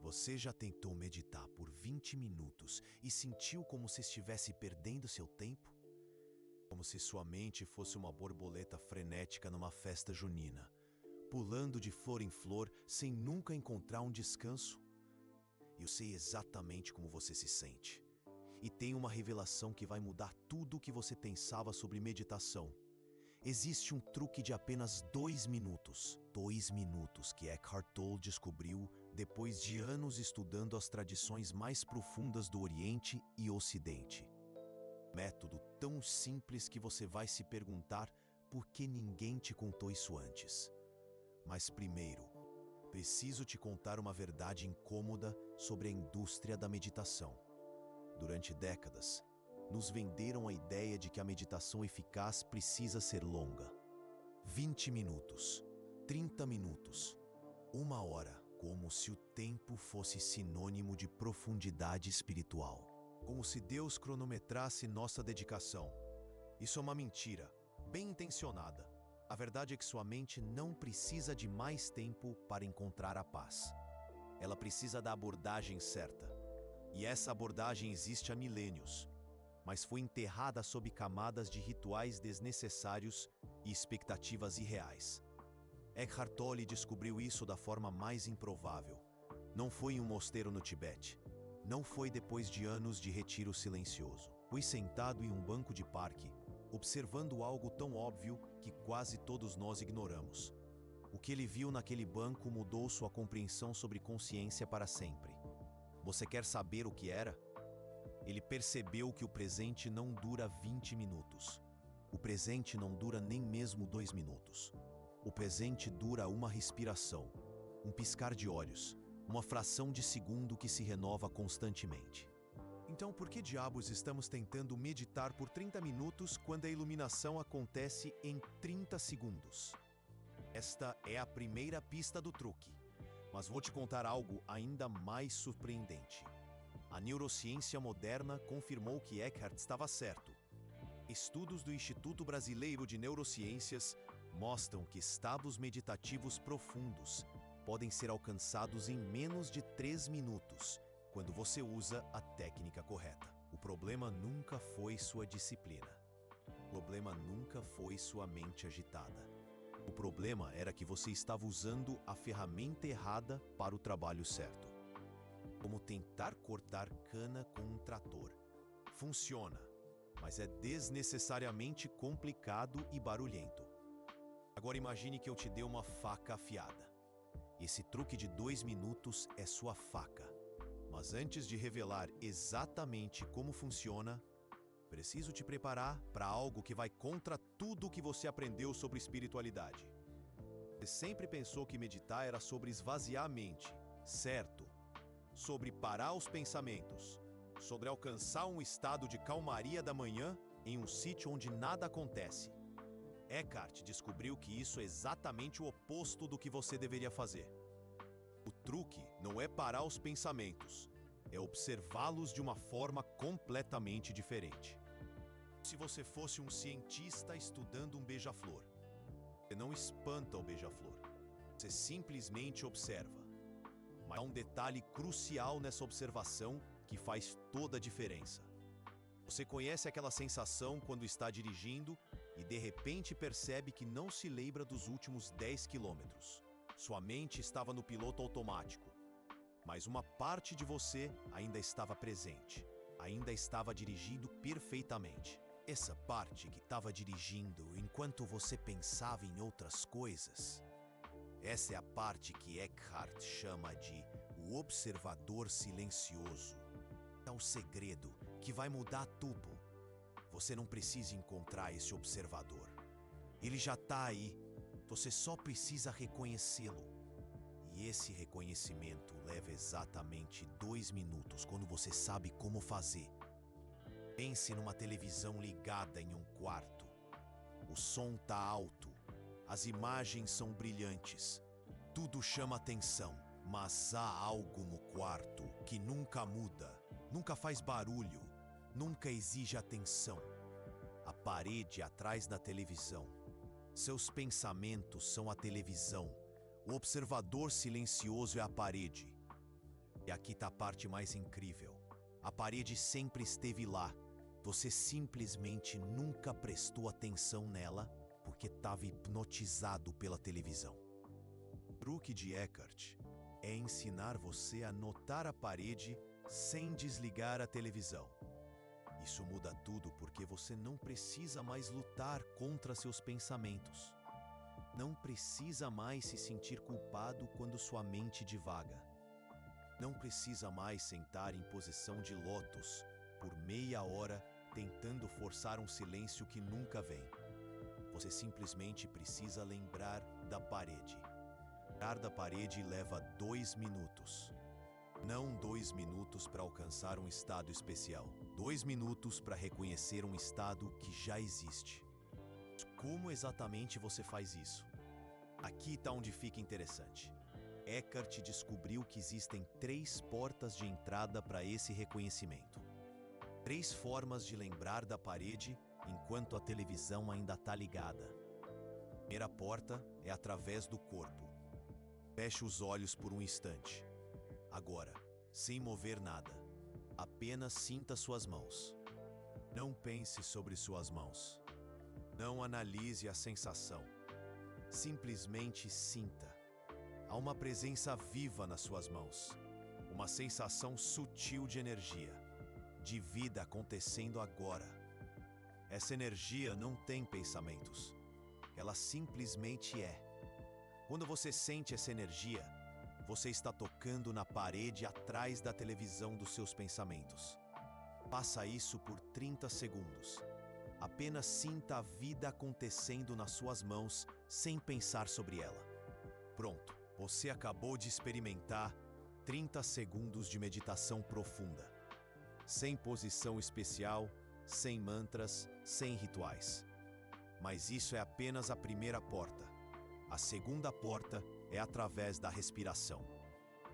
Você já tentou meditar por 20 minutos e sentiu como se estivesse perdendo seu tempo? Como se sua mente fosse uma borboleta frenética numa festa junina, pulando de flor em flor sem nunca encontrar um descanso? Eu sei exatamente como você se sente. E tem uma revelação que vai mudar tudo o que você pensava sobre meditação. Existe um truque de apenas 2 minutos. 2 minutos que Eckhart Tolle descobriu depois de anos estudando as tradições mais profundas do Oriente e Ocidente. Método tão simples que você vai se perguntar por que ninguém te contou isso antes. Mas primeiro, preciso te contar uma verdade incômoda sobre a indústria da meditação. Durante décadas, nos venderam a ideia de que a meditação eficaz precisa ser longa. 20 minutos, 30 minutos, 1 hora, como se o tempo fosse sinônimo de profundidade espiritual. Como se Deus cronometrasse nossa dedicação. Isso é uma mentira, bem intencionada. A verdade é que sua mente não precisa de mais tempo para encontrar a paz. Ela precisa da abordagem certa. E essa abordagem existe há milênios, mas foi enterrada sob camadas de rituais desnecessários e expectativas irreais. Eckhart Tolle descobriu isso da forma mais improvável. Não foi em um mosteiro no Tibete. Não foi depois de anos de retiro silencioso. Foi sentado em um banco de parque, observando algo tão óbvio que quase todos nós ignoramos. O que ele viu naquele banco mudou sua compreensão sobre consciência para sempre. Você quer saber o que era? Ele percebeu que o presente não dura 20 minutos. O presente não dura nem mesmo 2 minutos. O presente dura uma respiração, um piscar de olhos, uma fração de segundo que se renova constantemente. Então, por que diabos estamos tentando meditar por 30 minutos quando a iluminação acontece em 30 segundos? Esta é a primeira pista do truque. Mas vou te contar algo ainda mais surpreendente. A neurociência moderna confirmou que Eckhart estava certo. Estudos do Instituto Brasileiro de Neurociências mostram que estados meditativos profundos podem ser alcançados em menos de 3 minutos, quando você usa a técnica correta. O problema nunca foi sua disciplina. O problema nunca foi sua mente agitada. O problema era que você estava usando a ferramenta errada para o trabalho certo. Como tentar cortar cana com um trator. Funciona, mas é desnecessariamente complicado e barulhento. Agora imagine que eu te dê uma faca afiada. Esse truque de 2 minutos é sua faca. Mas antes de revelar exatamente como funciona, preciso te preparar para algo que vai contra tudo o que você aprendeu sobre espiritualidade. Você sempre pensou que meditar era sobre esvaziar a mente, certo? Sobre parar os pensamentos, sobre alcançar um estado de calmaria da manhã em um sítio onde nada acontece. Eckhart descobriu que isso é exatamente o oposto do que você deveria fazer. O truque não é parar os pensamentos, é observá-los de uma forma completamente diferente. Se você fosse um cientista estudando um beija-flor, você não espanta o beija-flor, você simplesmente observa. Mas há um detalhe crucial nessa observação que faz toda a diferença. Você conhece aquela sensação quando está dirigindo e de repente percebe que não se lembra dos últimos 10 quilômetros. Sua mente estava no piloto automático, mas uma parte de você ainda estava presente, ainda estava dirigindo perfeitamente. Essa parte que estava dirigindo enquanto você pensava em outras coisas, essa é a parte que Eckhart chama de o observador silencioso. É o segredo que vai mudar tudo. Você não precisa encontrar esse observador. Ele já está aí. Você só precisa reconhecê-lo. E esse reconhecimento leva exatamente 2 minutos quando você sabe como fazer. Pense numa televisão ligada em um quarto. O som está alto. As imagens são brilhantes. Tudo chama atenção. Mas há algo no quarto que nunca muda, nunca faz barulho, nunca exige atenção. A parede atrás da televisão. Seus pensamentos são a televisão. O observador silencioso é a parede. aqui está a parte mais incrível. A parede sempre esteve lá. Você simplesmente nunca prestou atenção nela porque estava hipnotizado pela televisão. O truque de Eckhart é ensinar você a notar a parede sem desligar a televisão. Isso muda tudo porque você não precisa mais lutar contra seus pensamentos. Não precisa mais se sentir culpado quando sua mente divaga. Não precisa mais sentar em posição de lótus por meia hora tentando forçar um silêncio que nunca vem. Você simplesmente precisa lembrar da parede. Lembrar da parede leva 2 minutos. Não 2 minutos para alcançar um estado especial. 2 minutos para reconhecer um estado que já existe. Como exatamente você faz isso? Aqui está onde fica interessante. Eckhart descobriu que existem 3 portas de entrada para esse reconhecimento. 3 formas de lembrar da parede enquanto a televisão ainda está ligada. A primeira porta é através do corpo. Feche os olhos por um instante. Agora, sem mover nada, apenas sinta suas mãos. Não pense sobre suas mãos. Não analise a sensação. Simplesmente sinta. Há uma presença viva nas suas mãos. Uma sensação sutil de energia, de vida acontecendo agora. Essa energia não tem pensamentos. Ela simplesmente é. Quando você sente essa energia, você está tocando na parede atrás da televisão dos seus pensamentos. Faça isso por 30 segundos. Apenas sinta a vida acontecendo nas suas mãos sem pensar sobre ela. Pronto, você acabou de experimentar 30 segundos de meditação profunda. Sem posição especial, sem mantras, sem rituais. Mas isso é apenas a primeira porta. A segunda porta é através da respiração,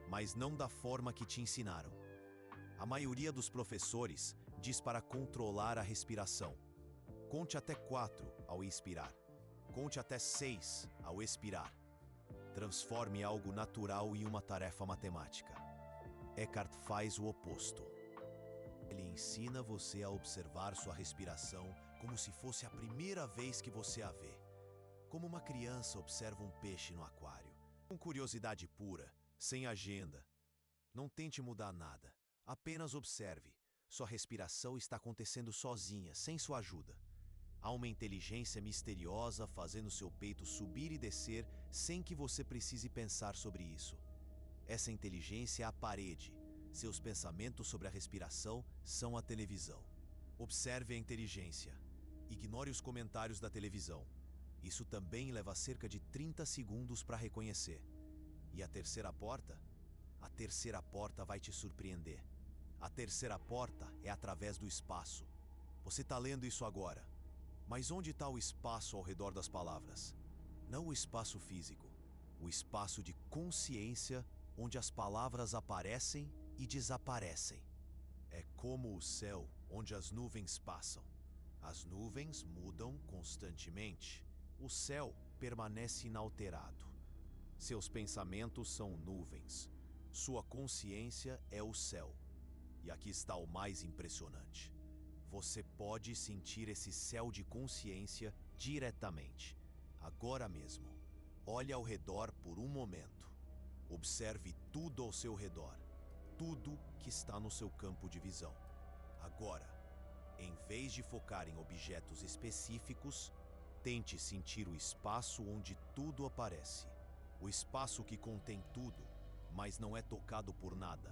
mas não da forma que te ensinaram. A maioria dos professores diz para controlar a respiração. Conte até 4 ao inspirar. Conte até 6 ao expirar. Transforme algo natural em uma tarefa matemática. Eckhart faz o oposto. Ele ensina você a observar sua respiração como se fosse a primeira vez que você a vê. Como uma criança observa um peixe no aquário. Com curiosidade pura, sem agenda. Não tente mudar nada. Apenas observe. Sua respiração está acontecendo sozinha, sem sua ajuda. Há uma inteligência misteriosa fazendo seu peito subir e descer sem que você precise pensar sobre isso. Essa inteligência é a parede. Seus pensamentos sobre a respiração são a televisão. Observe a inteligência. Ignore os comentários da televisão. Isso também leva cerca de 30 segundos para reconhecer. E a terceira porta? A terceira porta vai te surpreender. A terceira porta é através do espaço. Você está lendo isso agora. Mas onde está o espaço ao redor das palavras? Não o espaço físico. O espaço de consciência onde as palavras aparecem e desaparecem. É como o céu onde as nuvens passam. As nuvens mudam constantemente. O céu permanece inalterado. Seus pensamentos são nuvens. Sua consciência é o céu. E aqui está o mais impressionante. Você pode sentir esse céu de consciência diretamente, agora mesmo. Olhe ao redor por um momento. Observe tudo ao seu redor. Tudo que está no seu campo de visão. Agora, em vez de focar em objetos específicos, tente sentir o espaço onde tudo aparece. O espaço que contém tudo, mas não é tocado por nada.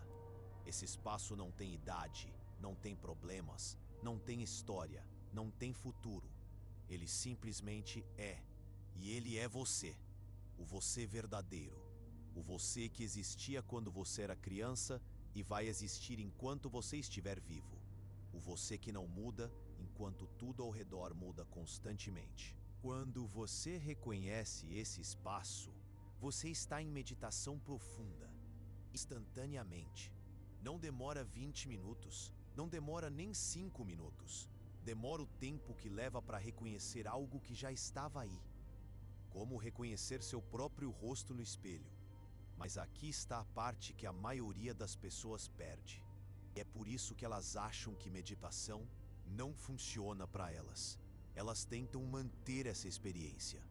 Esse espaço não tem idade, não tem problemas, não tem história, não tem futuro. Ele simplesmente é. E ele é você. O você verdadeiro. O você que existia quando você era criança e vai existir enquanto você estiver vivo. O você que não muda enquanto tudo ao redor muda constantemente. Quando você reconhece esse espaço, você está em meditação profunda, instantaneamente. Não demora 20 minutos, não demora nem 5 minutos. Demora o tempo que leva para reconhecer algo que já estava aí. Como reconhecer seu próprio rosto no espelho. Mas aqui está a parte que a maioria das pessoas perde. É por isso que elas acham que meditação não funciona para elas. Elas tentam manter essa experiência.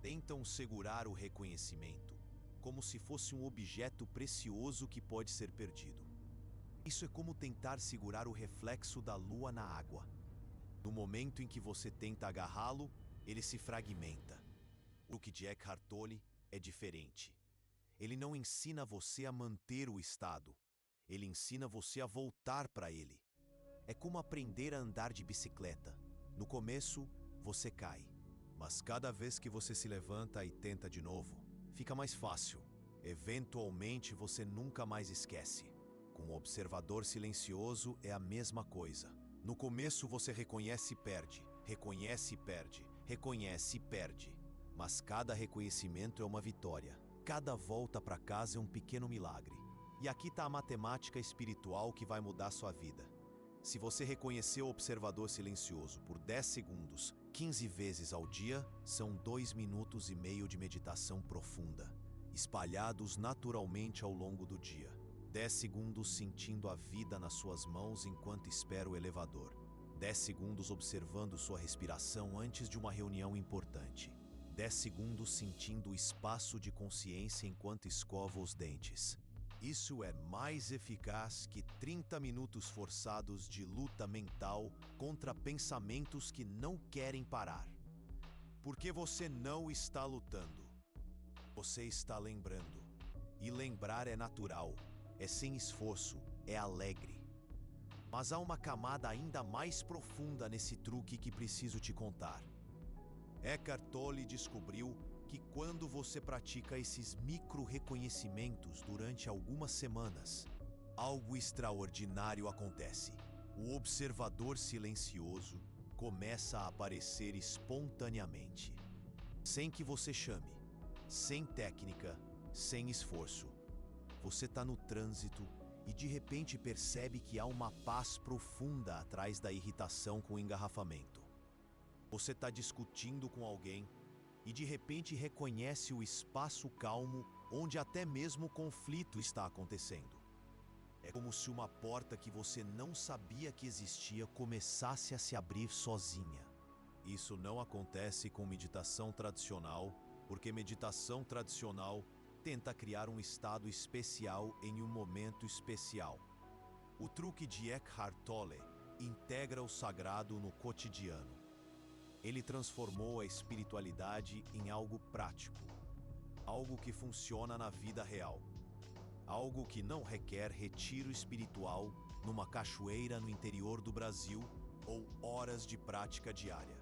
Tentam segurar o reconhecimento, como se fosse um objeto precioso que pode ser perdido. Isso é como tentar segurar o reflexo da lua na água. No momento em que você tenta agarrá-lo, ele se fragmenta. O que de Eckhart Tolle é diferente. Ele não ensina você a manter o estado. Ele ensina você a voltar para ele. É como aprender a andar de bicicleta. No começo, você cai. Mas cada vez que você se levanta e tenta de novo, fica mais fácil. Eventualmente, você nunca mais esquece. Com o observador silencioso é a mesma coisa. No começo, você reconhece e perde. Reconhece e perde. Reconhece e perde. Mas cada reconhecimento é uma vitória. Cada volta para casa é um pequeno milagre. E aqui está a matemática espiritual que vai mudar sua vida. Se você reconhecer o observador silencioso por 10 segundos, 15 vezes ao dia, são 2,5 minutos de meditação profunda, espalhados naturalmente ao longo do dia. 10 segundos sentindo a vida nas suas mãos enquanto espera o elevador. 10 segundos observando sua respiração antes de uma reunião importante. 10 segundos sentindo o espaço de consciência enquanto escova os dentes. Isso é mais eficaz que 30 minutos forçados de luta mental contra pensamentos que não querem parar. Porque você não está lutando. Você está lembrando. E lembrar é natural, é sem esforço, é alegre. Mas há uma camada ainda mais profunda nesse truque que preciso te contar. Eckhart Tolle descobriu que quando você pratica esses micro-reconhecimentos durante algumas semanas, algo extraordinário acontece. O observador silencioso começa a aparecer espontaneamente. Sem que você chame, sem técnica, sem esforço. Você está no trânsito e de repente percebe que há uma paz profunda atrás da irritação com o engarrafamento. Você está discutindo com alguém e de repente reconhece o espaço calmo onde até mesmo o conflito está acontecendo. É como se uma porta que você não sabia que existia começasse a se abrir sozinha. Isso não acontece com meditação tradicional, porque meditação tradicional tenta criar um estado especial em um momento especial. O truque de Eckhart Tolle integra o sagrado no cotidiano. Ele transformou a espiritualidade em algo prático, algo que funciona na vida real, algo que não requer retiro espiritual numa cachoeira no interior do Brasil ou horas de prática diária.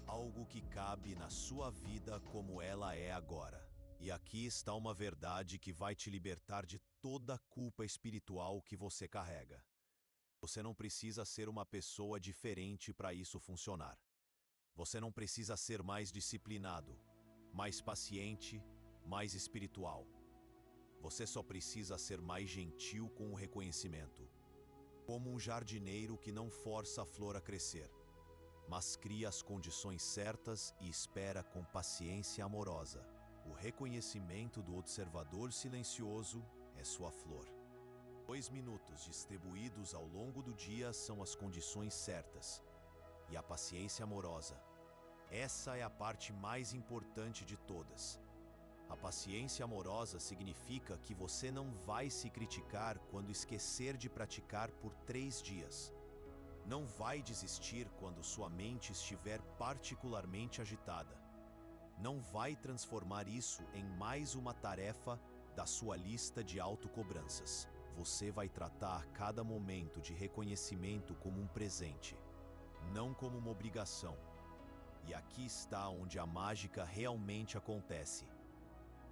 Algo que cabe na sua vida como ela é agora. E aqui está uma verdade que vai te libertar de toda a culpa espiritual que você carrega. Você não precisa ser uma pessoa diferente para isso funcionar. Você não precisa ser mais disciplinado, mais paciente, mais espiritual. Você só precisa ser mais gentil com o reconhecimento. Como um jardineiro que não força a flor a crescer, mas cria as condições certas e espera com paciência amorosa. O reconhecimento do observador silencioso é sua flor. 2 minutos distribuídos ao longo do dia são as condições certas. E a paciência amorosa. Essa é a parte mais importante de todas. A paciência amorosa significa que você não vai se criticar quando esquecer de praticar por 3 dias. Não vai desistir quando sua mente estiver particularmente agitada. Não vai transformar isso em mais uma tarefa da sua lista de autocobranças. Você vai tratar cada momento de reconhecimento como um presente, não como uma obrigação. E aqui está onde a mágica realmente acontece.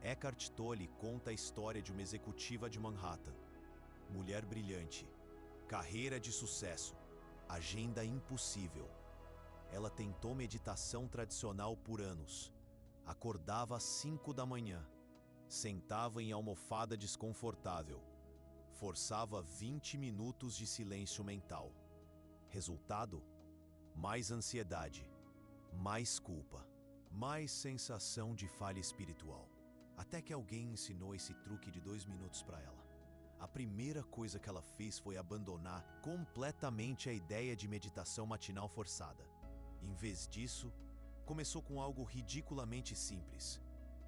Eckhart Tolle conta a história de uma executiva de Manhattan. Mulher brilhante, carreira de sucesso, agenda impossível. Ela tentou meditação tradicional por anos. Acordava às 5 da manhã, sentava em almofada desconfortável, forçava 20 minutos de silêncio mental. Resultado? Mais ansiedade, mais culpa, mais sensação de falha espiritual. Até que alguém ensinou esse truque de 2 minutos para ela. A primeira coisa que ela fez foi abandonar completamente a ideia de meditação matinal forçada. Em vez disso, começou com algo ridiculamente simples.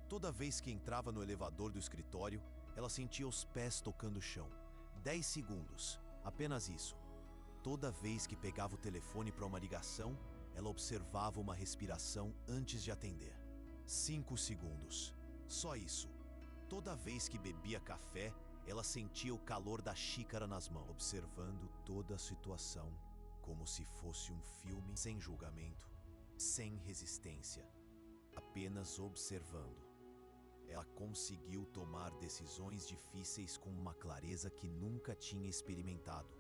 Toda vez que entrava no elevador do escritório, ela sentia os pés tocando o chão. 10 segundos, apenas isso. Toda vez que pegava o telefone para uma ligação, ela observava uma respiração antes de atender. 5 segundos, só isso. Toda vez que bebia café, ela sentia o calor da xícara nas mãos, observando toda a situação como se fosse um filme, sem julgamento, sem resistência, apenas observando. Ela conseguiu tomar decisões difíceis com uma clareza que nunca tinha experimentado.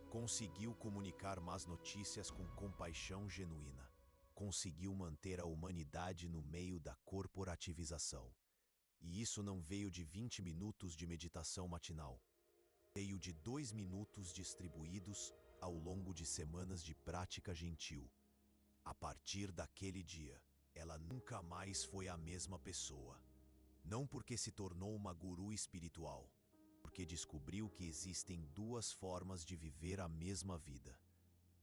Conseguiu comunicar más notícias com compaixão genuína. Conseguiu manter a humanidade no meio da corporativização. E isso não veio de 20 minutos de meditação matinal. Veio de 2 minutos distribuídos ao longo de semanas de prática gentil. A partir daquele dia, ela nunca mais foi a mesma pessoa. Não porque se tornou uma guru espiritual, porque descobriu que existem 2 formas de viver a mesma vida: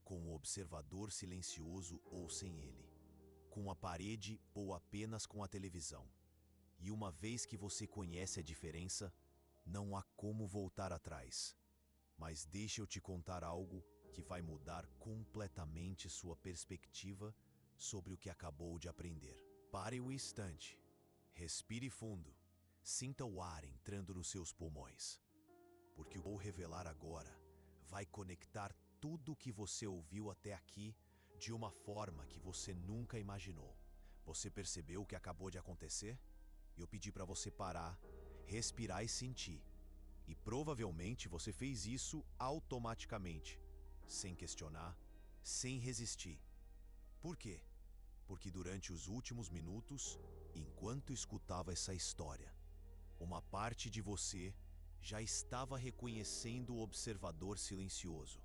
com o observador silencioso ou sem ele, com a parede ou apenas com a televisão. E uma vez que você conhece a diferença, não há como voltar atrás. Mas deixa eu te contar algo que vai mudar completamente sua perspectiva sobre o que acabou de aprender. Pare um instante, respire fundo, sinta o ar entrando nos seus pulmões. Porque o que vou revelar agora vai conectar tudo o que você ouviu até aqui de uma forma que você nunca imaginou. Você percebeu o que acabou de acontecer? Eu pedi para você parar, respirar e sentir. E provavelmente você fez isso automaticamente, sem questionar, sem resistir. Por quê? Porque durante os últimos minutos, enquanto escutava essa história, uma parte de você já estava reconhecendo o observador silencioso.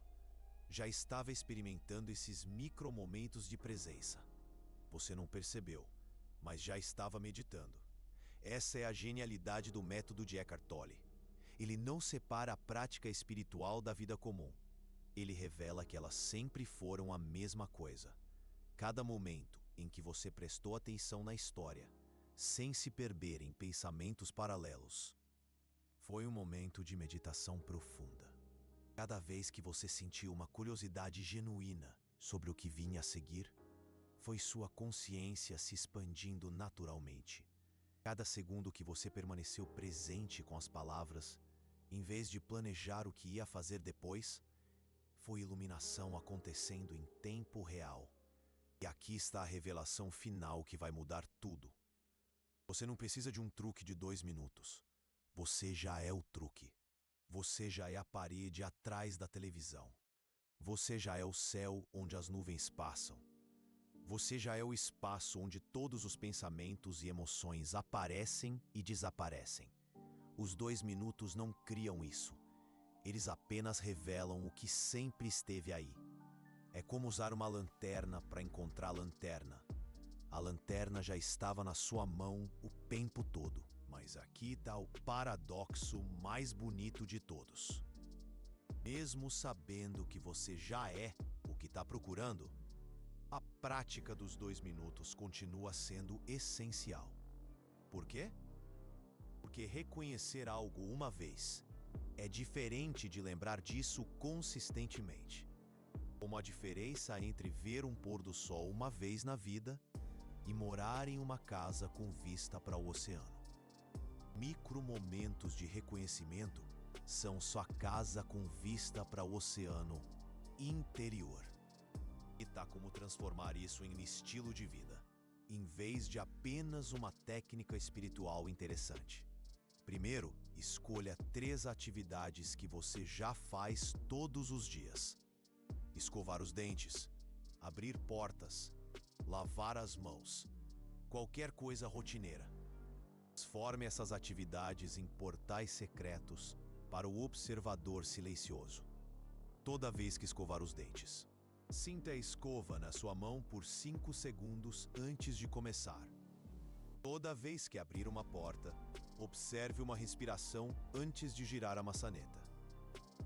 Já estava experimentando esses micromomentos de presença. Você não percebeu, mas já estava meditando. Essa é a genialidade do método de Eckhart Tolle. Ele não separa a prática espiritual da vida comum. Ele revela que elas sempre foram a mesma coisa. Cada momento em que você prestou atenção na história, sem se perder em pensamentos paralelos, foi um momento de meditação profunda. Cada vez que você sentiu uma curiosidade genuína sobre o que vinha a seguir, foi sua consciência se expandindo naturalmente. Cada segundo que você permaneceu presente com as palavras, em vez de planejar o que ia fazer depois, foi iluminação acontecendo em tempo real. E aqui está a revelação final que vai mudar tudo. Você não precisa de um truque de 2 minutos. Você já é o truque. Você já é a parede atrás da televisão. Você já é o céu onde as nuvens passam. Você já é o espaço onde todos os pensamentos e emoções aparecem e desaparecem. Os 2 minutos não criam isso. Eles apenas revelam o que sempre esteve aí. É como usar uma lanterna para encontrar a lanterna. A lanterna já estava na sua mão o tempo todo. Mas aqui está o paradoxo mais bonito de todos. Mesmo sabendo que você já é o que está procurando, a prática dos 2 minutos continua sendo essencial. Por quê? Porque reconhecer algo uma vez é diferente de lembrar disso consistentemente. Como a diferença entre ver um pôr do sol uma vez na vida e morar em uma casa com vista para o oceano. Micromomentos de reconhecimento são sua casa com vista para o oceano interior. E tá como transformar isso em estilo de vida, em vez de apenas uma técnica espiritual interessante. Primeiro, escolha 3 atividades que você já faz todos os dias: escovar os dentes, abrir portas, lavar as mãos, qualquer coisa rotineira. Transforme essas atividades em portais secretos para o observador silencioso. Toda vez que escovar os dentes, sinta a escova na sua mão por 5 segundos antes de começar. Toda vez que abrir uma porta, observe uma respiração antes de girar a maçaneta.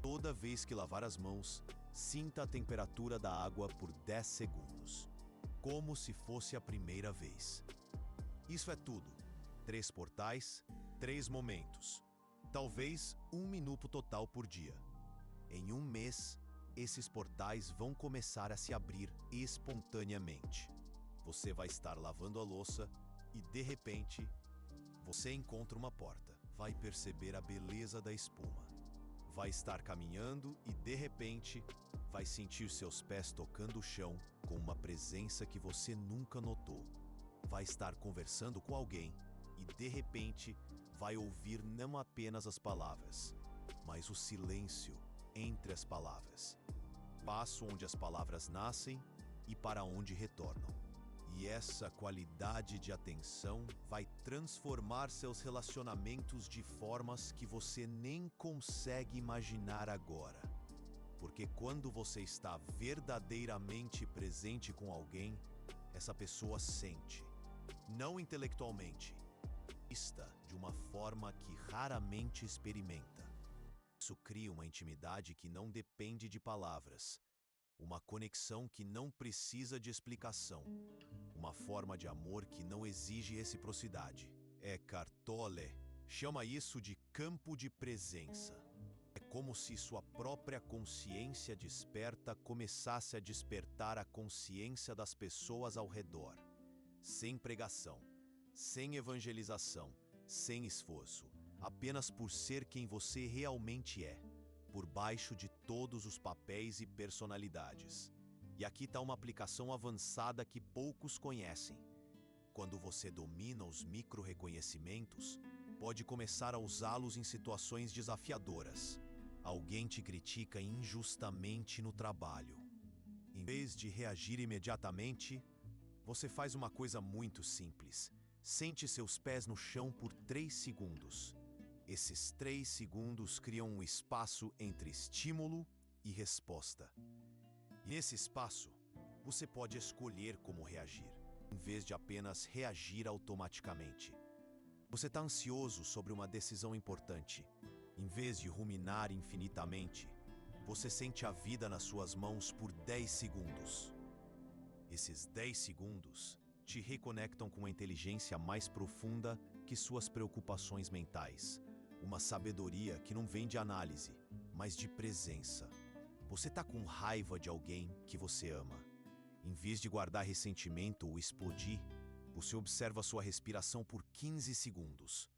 Toda vez que lavar as mãos, sinta a temperatura da água por 10 segundos, como se fosse a primeira vez. Isso é tudo. 3 portais, 3 momentos. Talvez 1 minuto total por dia. Em um mês, esses portais vão começar a se abrir espontaneamente. Você vai estar lavando a louça e, de repente, você encontra uma porta. Vai perceber a beleza da espuma. Vai estar caminhando e, de repente, vai sentir seus pés tocando o chão com uma presença que você nunca notou. Vai estar conversando com alguém e, de repente, vai ouvir não apenas as palavras, mas o silêncio entre as palavras. Passo onde as palavras nascem e para onde retornam. E essa qualidade de atenção vai transformar seus relacionamentos de formas que você nem consegue imaginar agora. Porque quando você está verdadeiramente presente com alguém, essa pessoa sente, não intelectualmente, está de uma forma que raramente experimenta. Isso cria uma intimidade que não depende de palavras, uma conexão que não precisa de explicação, uma forma de amor que não exige reciprocidade. Eckhart Tolle chama isso de campo de presença. É como se sua própria consciência desperta começasse a despertar a consciência das pessoas ao redor, sem pregação, sem evangelização, sem esforço, apenas por ser quem você realmente é, por baixo de todos os papéis e personalidades. E aqui está uma aplicação avançada que poucos conhecem. Quando você domina os micro-reconhecimentos, pode começar a usá-los em situações desafiadoras. Alguém te critica injustamente no trabalho. Em vez de reagir imediatamente, você faz uma coisa muito simples. Sente seus pés no chão por 3 segundos. Esses 3 segundos criam um espaço entre estímulo e resposta. E nesse espaço, você pode escolher como reagir, em vez de apenas reagir automaticamente. Você está ansioso sobre uma decisão importante. Em vez de ruminar infinitamente, você sente a vida nas suas mãos por 10 segundos. Esses 10 segundos te reconectam com a inteligência mais profunda que suas preocupações mentais. Uma sabedoria que não vem de análise, mas de presença. Você está com raiva de alguém que você ama. Em vez de guardar ressentimento ou explodir, você observa sua respiração por 15 segundos.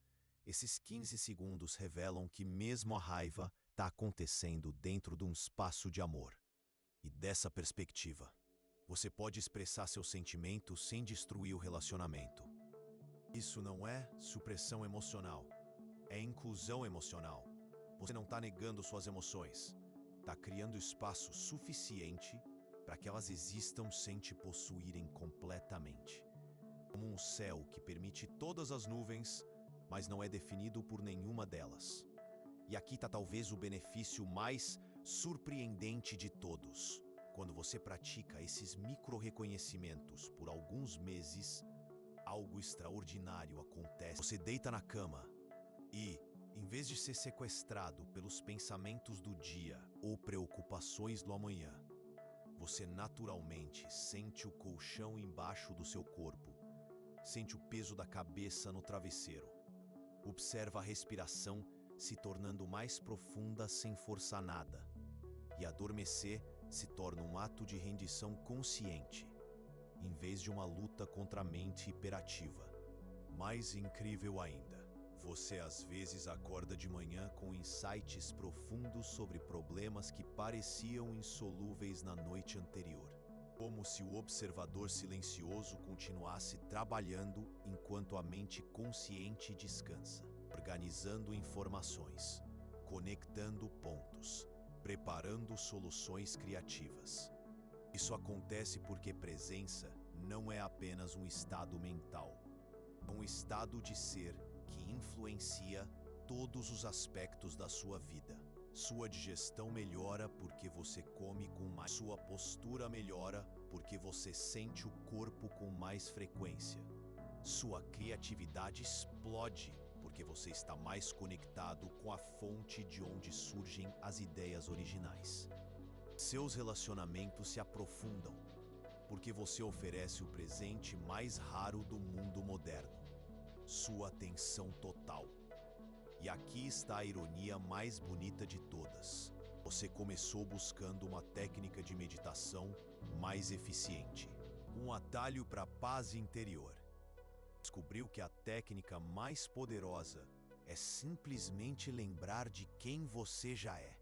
Esses 15 segundos revelam que mesmo a raiva está acontecendo dentro de um espaço de amor. E dessa perspectiva, você pode expressar seus sentimentos sem destruir o relacionamento. Isso não é supressão emocional. É inclusão emocional. Você não está negando suas emoções. Está criando espaço suficiente para que elas existam sem te possuírem completamente. Como um céu que permite todas as nuvens, mas não é definido por nenhuma delas. E aqui está talvez o benefício mais surpreendente de todos. Quando você pratica esses micro-reconhecimentos por alguns meses, algo extraordinário acontece. Você deita na cama e, em vez de ser sequestrado pelos pensamentos do dia ou preocupações do amanhã, você naturalmente sente o colchão embaixo do seu corpo, sente o peso da cabeça no travesseiro, observa a respiração se tornando mais profunda sem forçar nada, e adormecer se torna um ato de rendição consciente, em vez de uma luta contra a mente hiperativa. Mais incrível ainda, você às vezes acorda de manhã com insights profundos sobre problemas que pareciam insolúveis na noite anterior. Como se o observador silencioso continuasse trabalhando enquanto a mente consciente descansa, organizando informações, conectando pontos, preparando soluções criativas. Isso acontece porque presença não é apenas um estado mental, é um estado de ser que influencia todos os aspectos da sua vida. Sua digestão melhora porque você come com mais. Sua postura melhora porque você sente o corpo com mais frequência. Sua criatividade explode porque você está mais conectado com a fonte de onde surgem as ideias originais. Seus relacionamentos se aprofundam porque você oferece o presente mais raro do mundo moderno: sua atenção total. E aqui está a ironia mais bonita de todas. Você começou buscando uma técnica de meditação mais eficiente, um atalho para a paz interior. Descobriu que a técnica mais poderosa é simplesmente lembrar de quem você já é.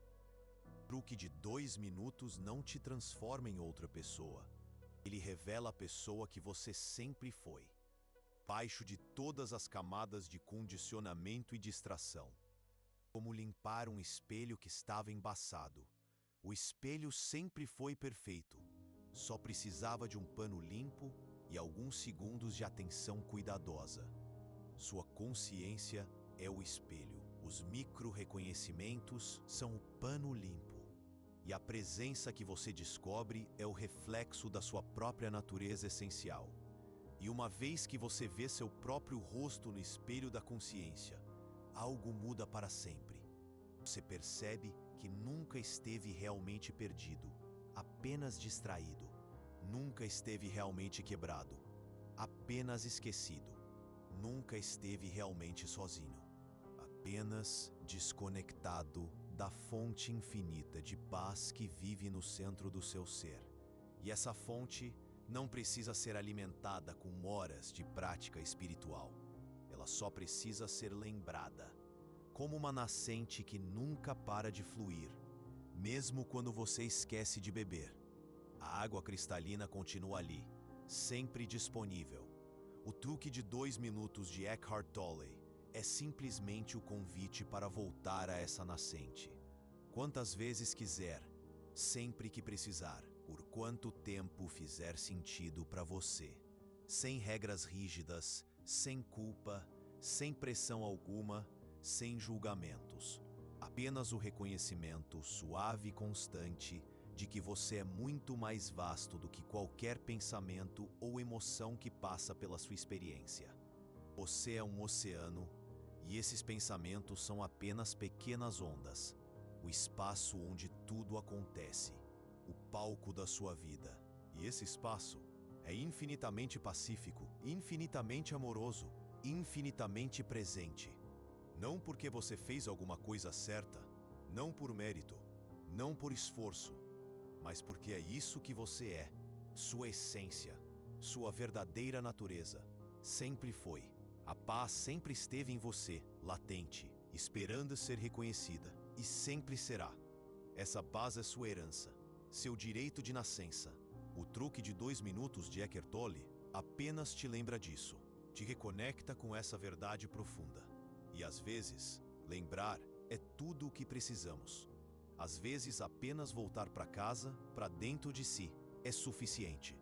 O truque de 2 minutos não te transforma em outra pessoa. Ele revela a pessoa que você sempre foi, baixo de todas as camadas de condicionamento e distração. Como limpar um espelho que estava embaçado. O espelho sempre foi perfeito. Só precisava de um pano limpo e alguns segundos de atenção cuidadosa. Sua consciência é o espelho. Os micro-reconhecimentos são o pano limpo. E a presença que você descobre é o reflexo da sua própria natureza essencial. E uma vez que você vê seu próprio rosto no espelho da consciência, algo muda para sempre. Você percebe que nunca esteve realmente perdido, apenas distraído. Nunca esteve realmente quebrado, apenas esquecido. Nunca esteve realmente sozinho, apenas desconectado da fonte infinita de paz que vive no centro do seu ser. E essa fonte não precisa ser alimentada com horas de prática espiritual. Ela só precisa ser lembrada, como uma nascente que nunca para de fluir, mesmo quando você esquece de beber. A água cristalina continua ali, sempre disponível. O truque de 2 minutos de Eckhart Tolle é simplesmente o convite para voltar a essa nascente. Quantas vezes quiser, sempre que precisar, por quanto tempo fizer sentido para você. Sem regras rígidas, sem culpa, sem pressão alguma, sem julgamentos. Apenas o reconhecimento suave e constante de que você é muito mais vasto do que qualquer pensamento ou emoção que passa pela sua experiência. Você é um oceano e esses pensamentos são apenas pequenas ondas, o espaço onde tudo acontece, o palco da sua vida. E esse espaço é infinitamente pacífico, infinitamente amoroso, infinitamente presente. Não porque você fez alguma coisa certa, não por mérito, não por esforço, mas porque é isso que você é, sua essência, sua verdadeira natureza. Sempre foi. A paz sempre esteve em você, latente, esperando ser reconhecida, e sempre será. Essa paz é sua herança, seu direito de nascença. O truque de 2 minutos de Eckhart Tolle apenas te lembra disso, te reconecta com essa verdade profunda. E às vezes, lembrar é tudo o que precisamos. Às vezes, apenas voltar para casa, para dentro de si, é suficiente.